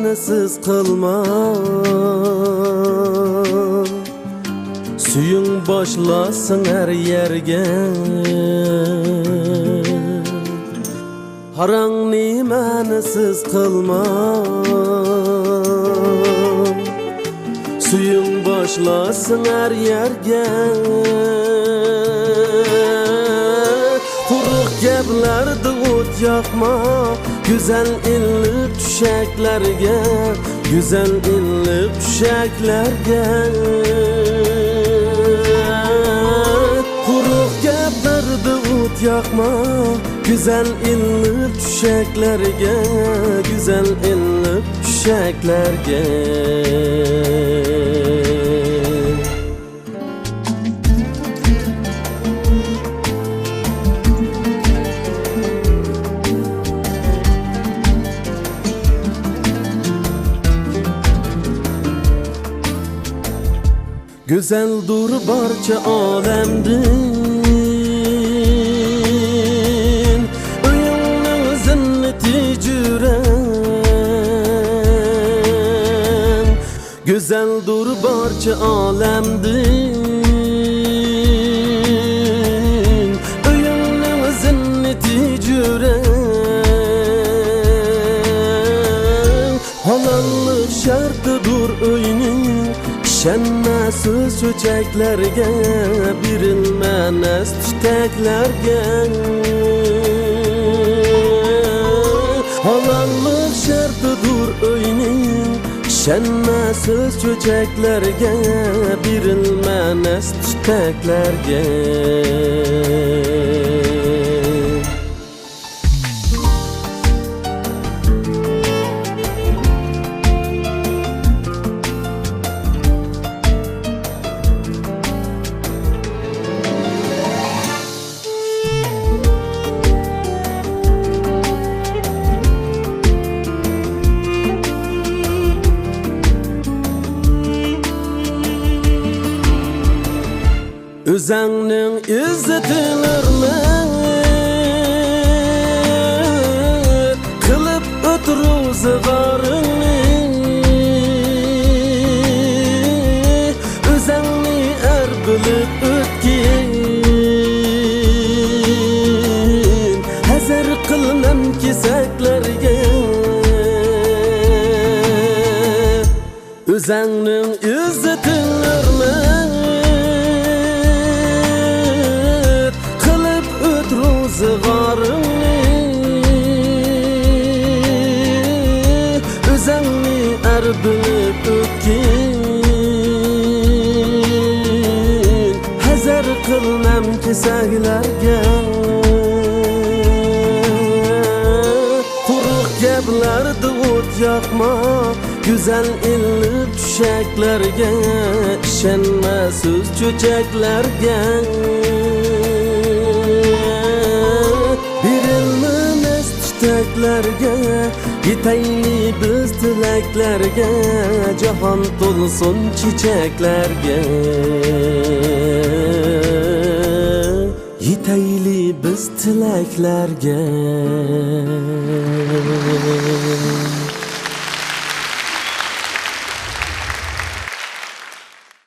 menisiz qilma. Suyung boshlasın her yerge. Harangni menisiz qilma. Suyung boshlasın her yerge. Quruq gaplarda o't yoqma. Güzel illi tüşeklerge, güzel illi tüşeklerge. Quruq gaplarda o't yoqma. Güzel illi tüşeklerge, güzel illi tüşeklerge. Güzeldur barcha olamdin, uyingning zinnati juran. Güzeldur barcha olamdin, uyingning zinnati juran. Halallik shartidur uyning. Şenmesiz çöçeklerge, birilmenes tüteklerge. Halallik şartıdır öynin. Şenmesiz çöçeklerge, birilmenes tüteklerge. Özəngning izzetilirmi qilib o'tiru zig'oringni. Özəngni bilib o'tgin, hazar qilmam kesaklarga. Özəngning izzetilirmi zig'oringni. O'zingni bilib o'tgin, hazar qilmam kesaklarga. Quruq gaplarda o't yoqma. Güzel illi tüşeklerge, ishonmasiz cho'chaklarga. Birilmenes tüteklerge, yetayli biz tilaklarga. Jahon to'lsin chechaklarga. Yetayli biz tilaklarga.